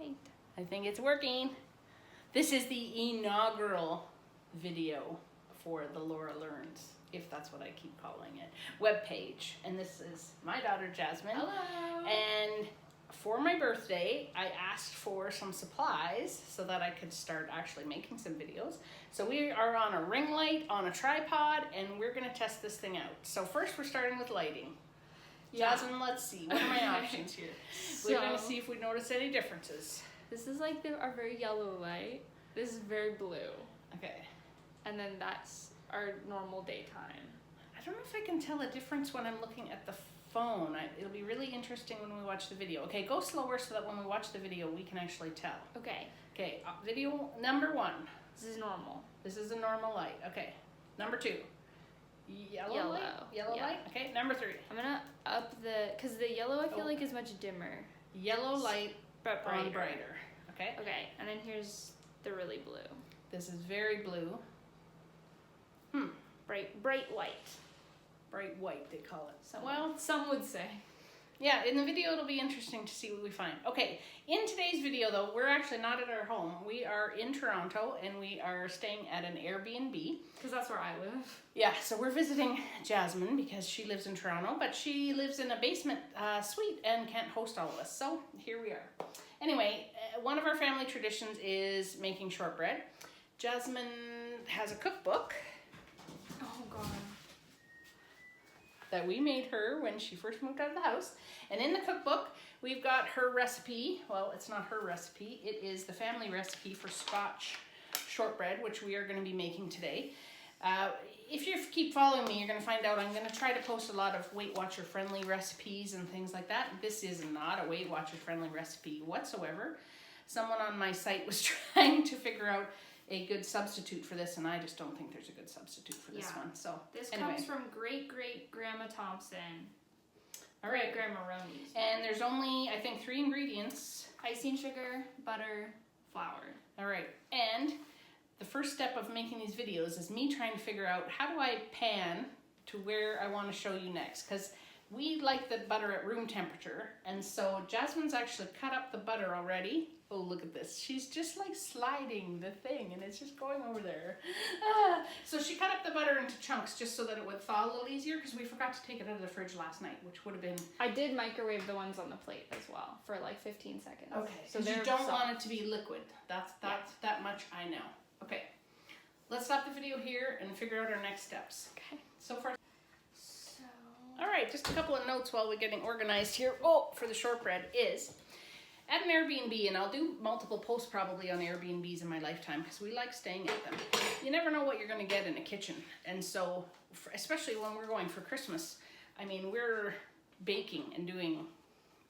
right. I think it's working. This is the inaugural video for the Laura Learns, if that's what I keep calling it, webpage. And this is my daughter, Jasmine. Hello. And for my birthday, I asked for some supplies so that I could start actually making some videos. So we are on a ring light on a tripod, and we're gonna test this thing out. So first we're starting with lighting. Yeah. Jasmine, let's see, what are my options here? We're gonna see if we notice any differences. This is like our very yellow light. This is very blue. Okay. And then that's our normal daytime. I don't know if I can tell a difference when I'm looking at the phone. It'll be really interesting when we watch the video. Okay, go slower so that when we watch the video, we can actually tell. Okay. Okay, video number 1. This is normal. This is a normal light. Okay. Number 2. Yellow light? Yellow yeah. light? Okay, number 3. I'm gonna up because the yellow I feel like is much dimmer. Yellow light, but on brighter. Okay? Okay, and then here's the really blue. This is very blue. Bright white. Bright white, they call it. Well, some would say. Yeah, in the video it'll be interesting to see what we find. Okay, in today's video though, we're actually not at our home. We are in Toronto and we are staying at an Airbnb. Because that's where I live. Yeah, so we're visiting Jasmine because she lives in Toronto, but she lives in a basement suite and can't host all of us. So here we are. Anyway, one of our family traditions is making shortbread. Jasmine has a cookbook. Oh God. That we made her when she first moved out of the house. And in the cookbook, we've got her recipe. Well, it's not her recipe. It is the family recipe for Scotch shortbread, which we are going to be making today. If you keep following me, you're going to find out I'm going to try to post a lot of Weightwatcher friendly recipes and things like that. This is not a Weightwatcher friendly recipe whatsoever. Someone on my site was trying to figure out a good substitute for this, and I just don't think there's a good substitute for this one. So this anyway. comes from great grandma Thompson. All right, Grandma Roney's. And there's only, I think, 3 ingredients. Icing sugar, butter, flour. All right, and the first step of making these videos is me trying to figure out how do I pan to where I want to show you next, because we like the butter at room temperature, and so Jasmine's actually cut up the butter already. Oh, look at this. She's just like sliding the thing and it's just going over there. So she cut up the butter into chunks just so that it would thaw a little easier, because we forgot to take it out of the fridge last night, which would have been... I did microwave the ones on the plate as well for like 15 seconds. Okay, so you don't want it to be liquid. That's that much I know. Okay, let's stop the video here and figure out our next steps. Okay. So far... All right, just a couple of notes while we're getting organized here. Oh, for the shortbread is... At an Airbnb, and I'll do multiple posts probably on Airbnbs in my lifetime because we like staying at them. You never know what you're going to get in a kitchen. And so, especially when we're going for Christmas, I mean, we're baking and doing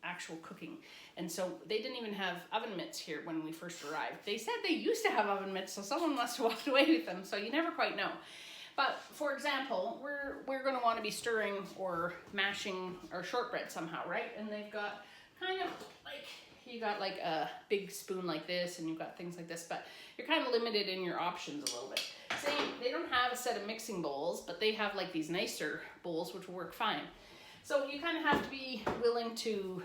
actual cooking. And so they didn't even have oven mitts here when we first arrived. They said they used to have oven mitts, so someone must have walked away with them. So you never quite know. But for example, we're going to want to be stirring or mashing our shortbread somehow, right? And they've got kind of like... You got like a big spoon like this, and you've got things like this, but you're kind of limited in your options a little bit. Same, they don't have a set of mixing bowls, but they have like these nicer bowls, which will work fine. So you kind of have to be willing to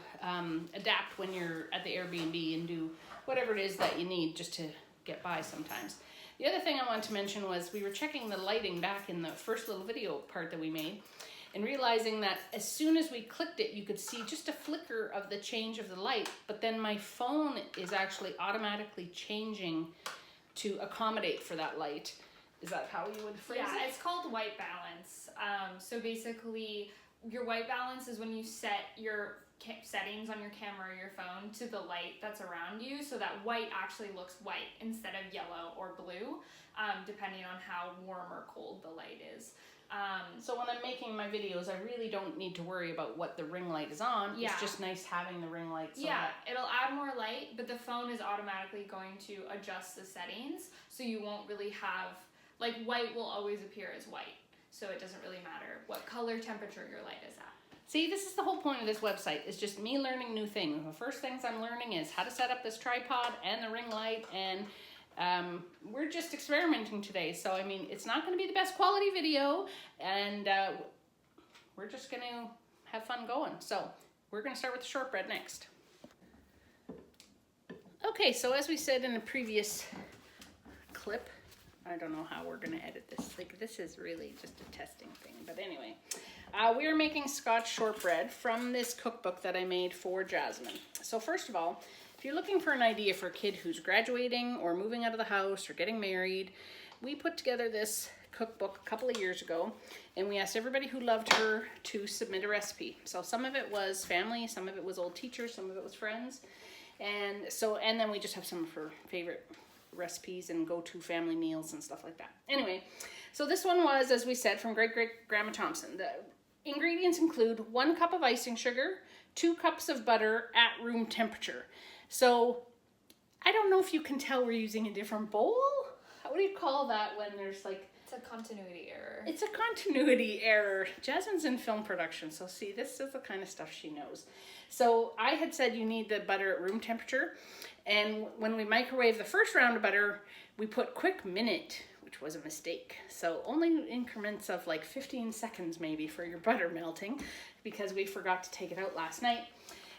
adapt when you're at the Airbnb and do whatever it is that you need just to get by sometimes. The other thing I wanted to mention was we were checking the lighting back in the first little video part that we made, and realizing that as soon as we clicked it, you could see just a flicker of the change of the light, but then my phone is actually automatically changing to accommodate for that light. Is that how you would phrase it? Yeah, it's called white balance. So basically, your white balance is when you set your settings on your camera or your phone to the light that's around you, so that white actually looks white instead of yellow or blue, depending on how warm or cold the light is. So when I'm making my videos, I really don't need to worry about what the ring light is on. Yeah. It's just nice having the ring light. So it'll add more light, but the phone is automatically going to adjust the settings, so you won't really have, like, white will always appear as white, so it doesn't really matter what color temperature your light is at. See, this is the whole point of this website. It's just me learning new things. The first things I'm learning is how to set up this tripod and the ring light, and we're just experimenting today. So, I mean, it's not going to be the best quality video, and we're just going to have fun going. So, we're going to start with the shortbread next. Okay, so as we said in a previous clip, I don't know how we're going to edit this. Like, this is really just a testing thing. But anyway, we are making Scotch shortbread from this cookbook that I made for Jasmine. So first of all, if you're looking for an idea for a kid who's graduating or moving out of the house or getting married, we put together this cookbook a couple of years ago, and we asked everybody who loved her to submit a recipe. So some of it was family, some of it was old teachers, some of it was friends. And then we just have some of her favorite recipes and go-to family meals and stuff like that. Anyway, so this one was, as we said, from Great-Great-Grandma Thompson. The ingredients include 1 cup of icing sugar, 2 cups of butter at room temperature. So I don't know if you can tell we're using a different bowl. What do you call that when there's like... It's a continuity error. It's a continuity error. Jasmine's in film production, so see, this is the kind of stuff she knows. So I had said you need the butter at room temperature, and when we microwave the first round of butter, we put quick minute, which was a mistake. So only increments of like 15 seconds maybe for your butter melting, because we forgot to take it out last night.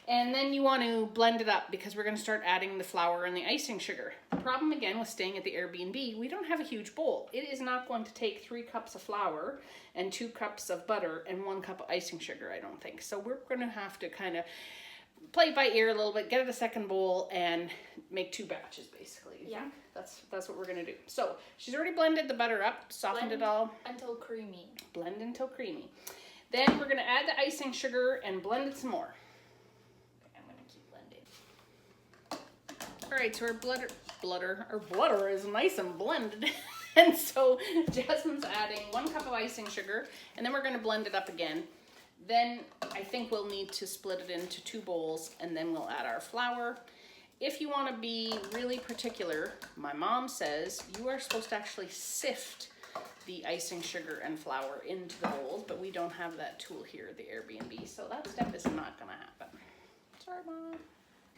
And then you want to blend it up because we're going to start adding the flour and the icing sugar. The problem again with staying at the Airbnb, we don't have a huge bowl. It is not going to take 3 cups of flour and 2 cups of butter and 1 cup of icing sugar, I don't think. So we're going to have to kind of play by ear a little bit, get it a second bowl, and make 2 batches basically. Yeah. That's what we're going to do. So she's already blended the butter up, softened it all. Until creamy. Blend until creamy. Then we're going to add the icing sugar and blend it some more. All right, so our butter is nice and blended. And so Jasmine's adding 1 cup of icing sugar, and then we're going to blend it up again. Then I think we'll need to split it into 2 bowls, and then we'll add our flour. If you want to be really particular, my mom says you are supposed to actually sift the icing sugar and flour into the bowls, but we don't have that tool here at the Airbnb, so that step is not going to happen. Sorry, Mom.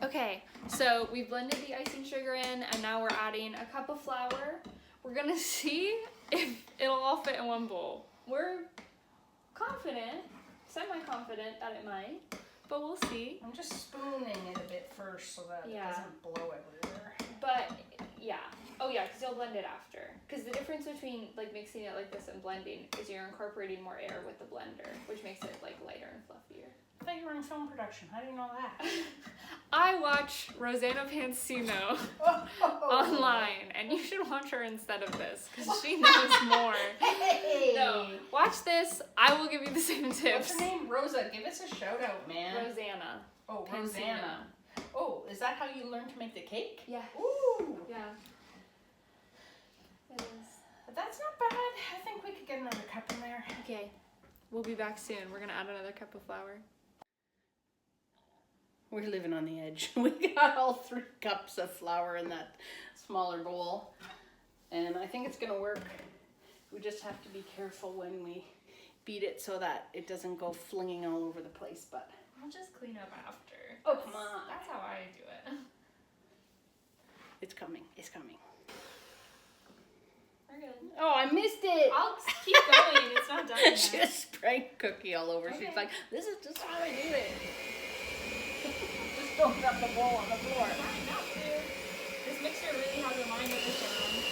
Okay, so we blended the icing sugar in, and now we're adding a cup of flour. We're gonna see if it'll all fit in one bowl. We're confident, semi-confident that it might, but we'll see. I'm just spooning it a bit first so that it doesn't blow everywhere. But yeah, oh yeah, because you'll blend it after. Because the difference between like mixing it like this and blending is you're incorporating more air with the blender, which makes it like lighter and fluffier. I thought you were in film production. How do you know that? I watch Rosanna Pansino online, and you should watch her instead of this because she knows more. Hey. No, watch this. I will give you the same tips. What's her name? Rosa. Give us a shout out, man. Rosanna. Oh, Pansino. Rosanna. Oh, is that how you learned to make the cake? Yeah. Ooh. Yeah. It is. But that's not bad. I think we could get another cup in there. Okay. We'll be back soon. We're gonna add another cup of flour. We're living on the edge. We got all 3 cups of flour in that smaller bowl. And I think it's gonna work. We just have to be careful when we beat it so that it doesn't go flinging all over the place, but... I'll just clean up after. Oh, come on. That's how I do it. It's coming. It's coming. We're good. Oh, I missed it! I'll keep going. It's not done yet. She just sprayed cookie all over. Okay. She's like, this is just how I do it. Just don't drop the bowl on the floor. This mixer really has a mind of its own.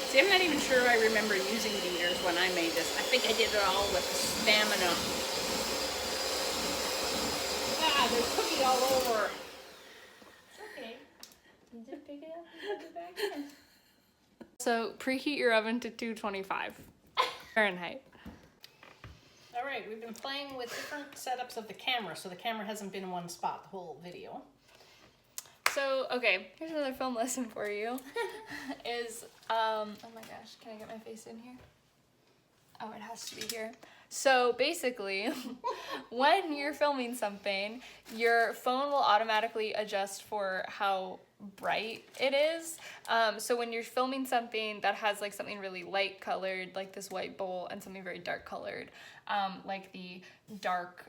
See, I'm not even sure I remember using beaters when I made this. I think I did it all with stamina. Ah, there's cookie all over. It's okay. You just pick it up and put it back in. So preheat your oven to 225 Fahrenheit. All right, we've been playing with different setups of the camera, so the camera hasn't been in one spot the whole video. So, okay, here's another film lesson for you. Oh my gosh, can I get my face in here? Oh, it has to be here. So basically, when you're filming something, your phone will automatically adjust for how bright it is. So when you're filming something that has like something really light colored, like this white bowl, and something very dark colored, like the dark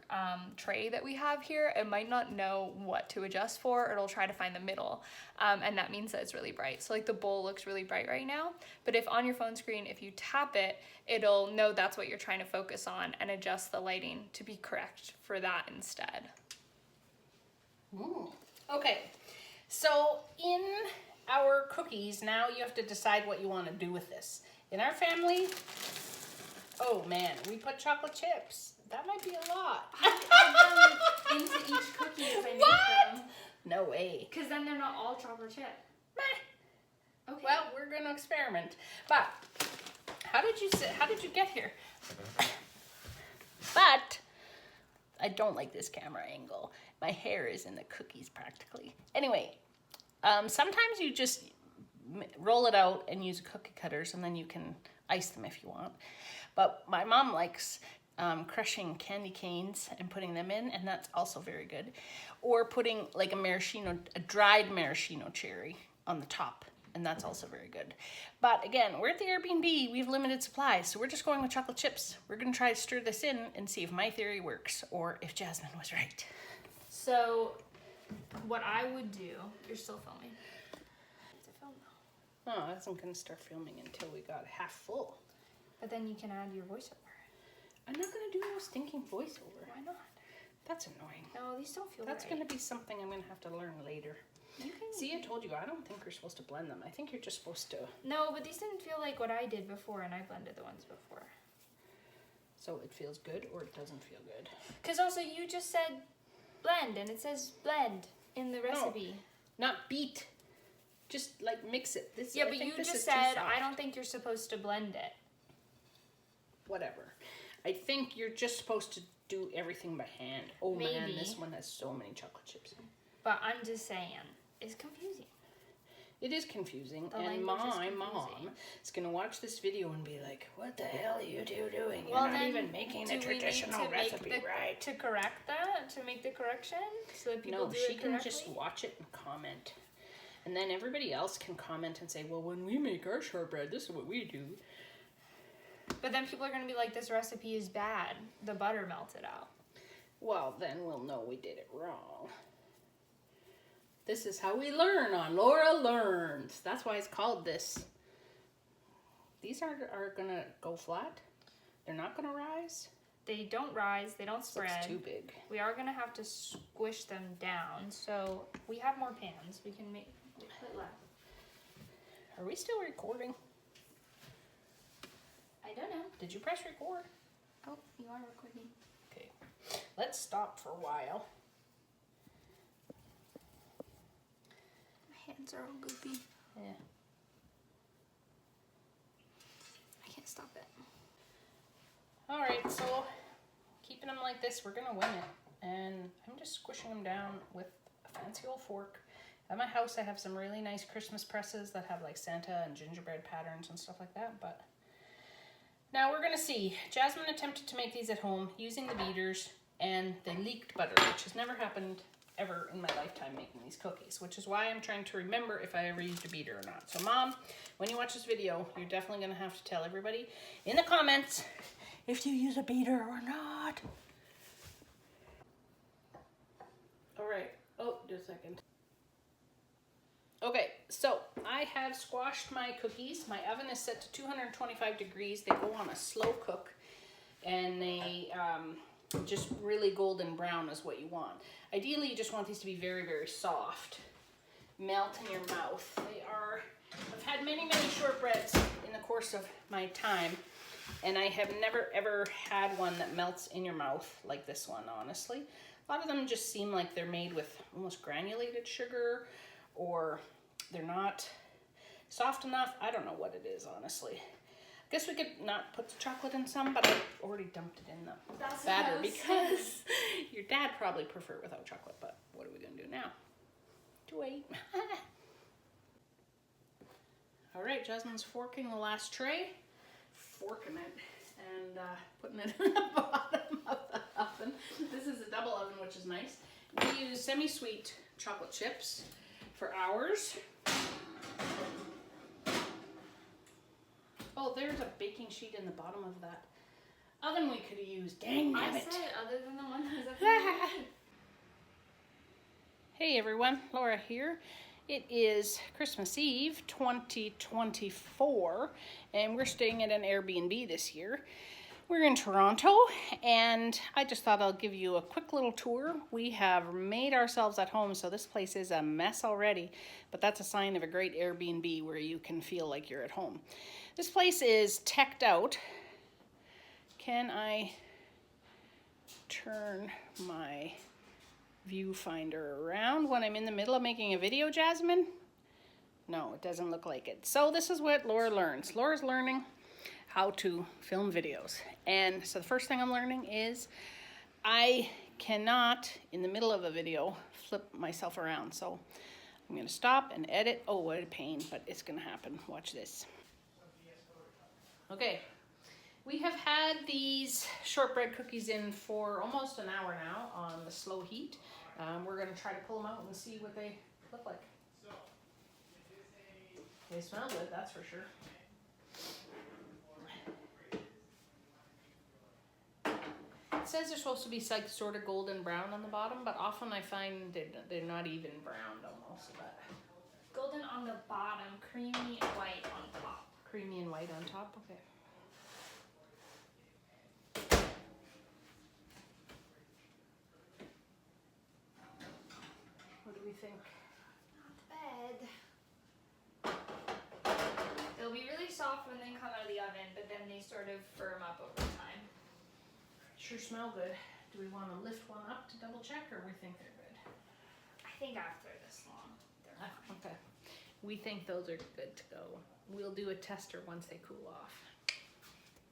tray that we have here, it might not know what to adjust for. It'll try to find the middle, and that means that it's really bright. So like the bowl looks really bright right now, but if on your phone screen, if you tap it, it'll know that's what you're trying to focus on and adjust the lighting to be correct for that instead. Ooh. Okay, so in our cookies, now you have to decide what you want to do with this. In our family, oh man, we put chocolate chips. That might be a lot. I add them into each cookie as I make them. No way. Because then they're not all chocolate chip. Meh. Okay. Well, we're gonna experiment. But how did you get here? But I don't like this camera angle. My hair is in the cookies practically. Anyway, sometimes you just roll it out and use cookie cutters, and then you can ice them if you want. But my mom likes crushing candy canes and putting them in, and that's also very good. Or putting like a dried maraschino cherry on the top, and that's also very good. But again, we're at the Airbnb, we have limited supplies, so we're just going with chocolate chips. We're gonna try to stir this in and see if my theory works, or if Jasmine was right. So, what I would do, you're still filming. It's a film though. Oh, I wasn't gonna start filming until we got half full. But then you can add your voiceover. I'm not gonna do no stinking voiceover. Why not? That's annoying. No, these don't feel That's right. gonna be something I'm gonna have to learn later. You can... See, I told you, I don't think we're supposed to blend them. I think you're just supposed to. No, but these didn't feel like what I did before, and I blended the ones before. So it feels good or it doesn't feel good? Because also you just said blend, and it says blend in the recipe. No, not beat. Just like mix it. This, Yeah, I but think you this just is too said, soft. I don't think you're supposed to blend it. Whatever. I think you're just supposed to do everything by hand. Oh man, Maybe. this one has so many chocolate chips in it. But I'm just saying, it's confusing. It is confusing, The and language is my mom confusing. is going to watch this video and be like, what the hell are you two doing? You're Well, not then, even making do the we need traditional to make recipe the- right. To correct that, to make the correction, so that people No, do she it can correctly? just watch it and comment. And then everybody else can comment and say, well, when we make our shortbread, this is what we do. But then people are going to be like, this recipe is bad. The butter melted out. Well, then we'll know we did it wrong. This is how we learn on Laura Learns. That's why it's called this. These are gonna go flat. They're not gonna rise. They don't rise. They don't spread. Looks too big. We are going to have to squish them down. So we have more pans. We can make it less. Are we still recording? I don't know. Did you press record? Oh, you are recording. Okay. Let's stop for a while. My hands are all goopy. Yeah. I can't stop it. All right, so keeping them like this, we're gonna wing it. And I'm just squishing them down with a fancy old fork. At my house, I have some really nice Christmas presses that have like Santa and gingerbread patterns and stuff like that, but now we're gonna see. Jasmine attempted to make these at home using the beaters, and they leaked butter, which has never happened ever in my lifetime making these cookies, which is why I'm trying to remember if I ever used a beater or not. So Mom, when you watch this video, you're definitely gonna have to tell everybody in the comments if you use a beater or not. All right, oh, just a second. Okay, so I have squashed my cookies. My oven is set to 225 degrees. They go on a slow cook, and they just really golden brown is what you want. Ideally, you just want these to be very, very soft. Melt in your mouth. They are, I've had many, many shortbreads in the course of my time, and I have never, ever had one that melts in your mouth like this one, honestly. A lot of them just seem like they're made with almost granulated sugar, or they're not soft enough. I don't know what it is, honestly. I guess we could not put the chocolate in some, but I already dumped it in the That's batter what I was because your dad probably prefer it without chocolate, but what are we gonna do now? To wait. All right, Jasmine's forking the last tray, forking it, and putting it in the bottom of the oven. This is a double oven, which is nice. We use semi-sweet chocolate chips for ours. Oh, there's a baking sheet in the bottom of that oven we could have used. Dang I it. said other than the one that's up there. Hey everyone, Laura here. It is Christmas Eve 2024, and we're staying at an Airbnb this year. We're in Toronto, and I just thought I'll give you a quick little tour. We have made ourselves at home, so this place is a mess already, but that's a sign of a great Airbnb where you can feel like you're at home. This place is teched out. Can I turn my viewfinder around when I'm in the middle of making a video, Jasmine? No, it doesn't look like it. So this is what Laura learns. Laura's learning how to film videos. And so the first thing I'm learning is I cannot, in the middle of a video, flip myself around. So I'm gonna stop and edit. Oh, what a pain, but it's gonna happen. Watch this. Okay, we have had these shortbread cookies in for almost an hour now on the slow heat. We're gonna try to pull them out and see what they look like. They smell good, that's for sure. It says they're supposed to be like sort of golden brown on the bottom, but often I find they're not even browned almost. But Golden on the bottom, creamy and white on top. Creamy and white on top, okay. What do we think? Not bad. They'll be really soft when they come out of the oven, but then they sort of firm up over time. Sure smell good. Do we want to lift one up to double check, or we think they're good? I think after this long, they're fine. Okay. We think those are good to go. We'll do a tester once they cool off.